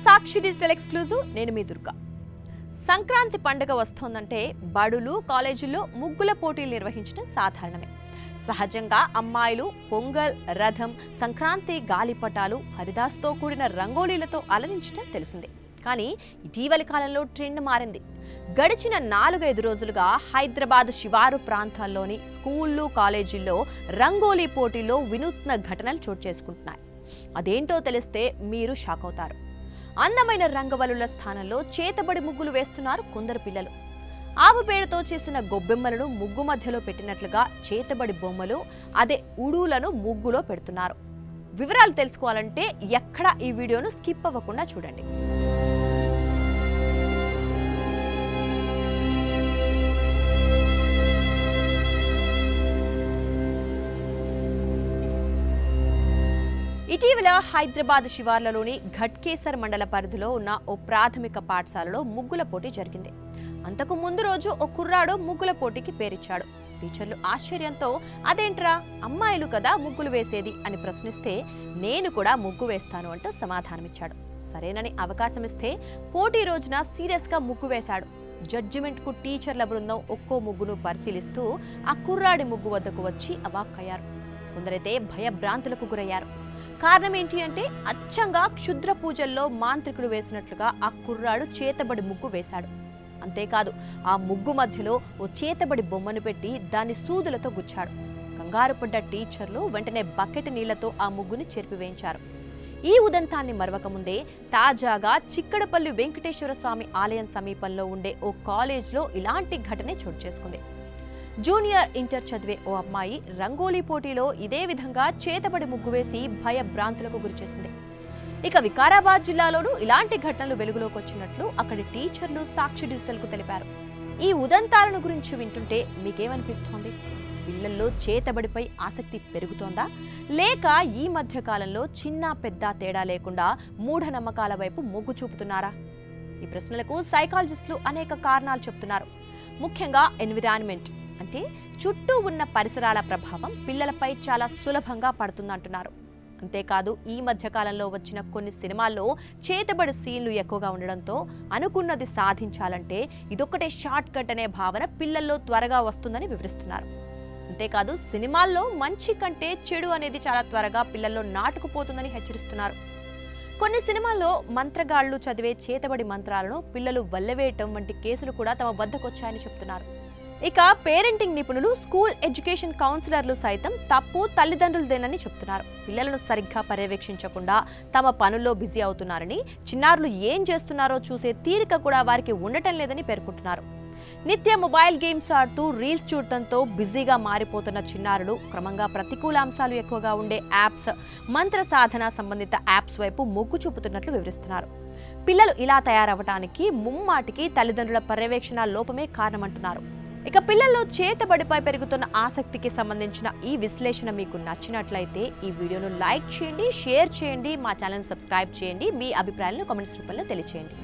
సాక్షి digital exclusive నేను మీ దుర్గా. సంక్రాంతి పండుగ వస్తోందంటే బడులు కాలేజీల్లో ముగ్గుల పోటీలు నిర్వహించడం సాధారణమే. సహజంగా అమ్మాయిలు పొంగల్, రథం, సంక్రాంతి గాలిపటాలు, హరిదాస్తో కూడిన రంగోలీలతో అలరించడం తెలిసిందే. కానీ ఇటీవలి కాలంలో ట్రెండ్ మారింది. గడిచిన 4-5 రోజులుగా హైదరాబాద్ శివారు ప్రాంతాల్లోని స్కూళ్ళు, కాలేజీల్లో రంగోలీ పోటీల్లో వినూత్న ఘటనలు చోటు చేసుకుంటున్నాయి. అదేంటో తెలిస్తే మీరు షాక్ అవుతారు. అందమైన రంగవల్లుల స్థానంలో చేతబడి ముగ్గులు వేస్తున్నారు కొందరు పిల్లలు. ఆవు పేడతో చేసిన గొబ్బెమ్మలను ముగ్గు మధ్యలో పెట్టినట్లుగా చేతబడి బొమ్మలు, అదే ఉడులను ముగ్గులో పెడుతున్నారు. వివరాలు తెలుసుకోవాలంటే ఎక్కడ ఈ వీడియోను స్కిప్ అవ్వకుండా చూడండి. ఇటీవల హైదరాబాద్ శివార్లలోని ఘట్కేసర్ మండల పరిధిలో ఉన్న ఓ ప్రాథమిక పాఠశాలలో ముగ్గుల పోటీ జరిగింది. అంతకు ముందు రోజు ఓ కుర్రాడు ముగ్గుల పోటీకి పేరిచ్చాడు. టీచర్లు ఆశ్చర్యంతో అదేంట్రా, అమ్మాయిలు కదా ముగ్గులు వేసేది అని ప్రశ్నిస్తే నేను కూడా ముగ్గు వేస్తాను అంటూ సమాధానమిచ్చాడు. సరేనని అవకాశం ఇస్తే పోటీ రోజున సీరియస్గా ముగ్గు వేశాడు. జడ్జిమెంట్కు టీచర్ల బృందం ఒక్కో ముగ్గును పరిశీలిస్తూ ఆ కుర్రాడి ముగ్గు వద్దకు వచ్చి అవాక్కయ్యారు. కొందరైతే భయభ్రాంతులకు గురయ్యారు. కారణం ఏంటి అంటే అచ్చంగా క్షుద్ర పూజల్లో మాంత్రికుడు వేసినట్లుగా ఆ కుర్రాడు చేతబడి ముగ్గు వేశాడు. అంతేకాదు ఆ ముగ్గు మధ్యలో ఓ చేతబడి బొమ్మను పెట్టి దాన్ని సూదులతో గుచ్చాడు. కంగారు పడ్డ టీచర్లు వెంటనే బకెట్ నీళ్లతో ఆ ముగ్గుని చెరిపివేయించారు. ఈ ఉదంతాన్ని మరవకముందే తాజాగా చిక్కడపల్లి వెంకటేశ్వర స్వామి ఆలయం సమీపంలో ఉండే ఓ కాలేజ్లో ఇలాంటి ఘటనే చోటు చేసుకుంది. జూనియర్ ఇంటర్ చదివే ఓ అమ్మాయి రంగోలీ పోటీలో ఇదే విధంగా చేతబడి ముగ్గు వేసి భయభ్రాంతులకు గురిచేసింది. ఇక వికారాబాద్ జిల్లాలోనూ ఇలాంటి ఘటనలు వెలుగులోకి వచ్చినట్లు అక్కడి టీచర్లు సాక్షి డిజిటల్కు తెలిపారు. ఈ ఉదంతాలను గురించి వింటుంటే మీకేమనిపిస్తోంది? పిల్లల్లో చేతబడిపై ఆసక్తి పెరుగుతోందా, లేక ఈ మధ్య కాలంలో చిన్న పెద్ద తేడా లేకుండా మూఢనమ్మకాల వైపు మొగ్గు చూపుతున్నారా? ఈ ప్రశ్నలకు సైకాలజిస్టులు అనేక కారణాలు చెప్తున్నారు. ముఖ్యంగా ఎన్విరాన్మెంట్ అంటే చుట్టూ ఉన్న పరిసరాల ప్రభావం పిల్లలపై చాలా సులభంగా పడుతుందంటున్నారు. అంతేకాదు ఈ మధ్య కాలంలో వచ్చిన కొన్ని సినిమాల్లో చేతబడి సీన్లు ఎక్కువగా ఉండడంతో అనుకున్నది సాధించాలంటే ఇదొక్కటే షార్ట్ కట్ అనే భావన పిల్లల్లో త్వరగా వస్తుందని వివరిస్తున్నారు. అంతేకాదు సినిమాల్లో మంచి కంటే చెడు అనేది చాలా త్వరగా పిల్లల్లో నాటుకుపోతుందని హెచ్చరిస్తున్నారు. కొన్ని సినిమాల్లో మంత్రగాళ్లు చదివే చేతబడి మంత్రాలను పిల్లలు వల్లవేయటం వంటి కేసులు కూడా తమ వద్దకొచ్చాయని చెప్తున్నారు. ఇక పేరెంటింగ్ నిపుణులు, స్కూల్ ఎడ్యుకేషన్ కౌన్సిలర్లు సైతం తప్పు తల్లిదండ్రులదేనని చెప్తున్నారు. పిల్లలను సరిగ్గా పర్యవేక్షించకుండా తమ పనుల్లో బిజీ అవుతున్నారని, చిన్నారులు ఏం చేస్తున్నారో చూసే తీరిక కూడా వారికి ఉండటం లేదని పేర్కొంటున్నారు. నిత్య మొబైల్ గేమ్స్ ఆడుతూ రీల్స్ చూడటంతో బిజీగా మారిపోతున్న చిన్నారులు క్రమంగా ప్రతికూల అంశాలు ఎక్కువగా ఉండే యాప్స్, మంత్ర సాధన సంబంధిత యాప్స్ వైపు మొగ్గు చూపుతున్నట్లు వివరిస్తున్నారు. పిల్లలు ఇలా తయారవటానికి ముమ్మాటికి తల్లిదండ్రుల పర్యవేక్షణ లోపమే కారణమంటున్నారు. ఇక పిల్లల్లో చేతబడిపై పెరుగుతున్న ఆసక్తికి సంబంధించిన ఈ విశ్లేషణ మీకు నచ్చినట్లయితే ఈ వీడియోను లైక్ చేయండి, షేర్ చేయండి, మా ఛానల్ను సబ్స్క్రైబ్ చేయండి. మీ అభిప్రాయాలను కామెంట్స్ రూపంలో తెలియజేయండి.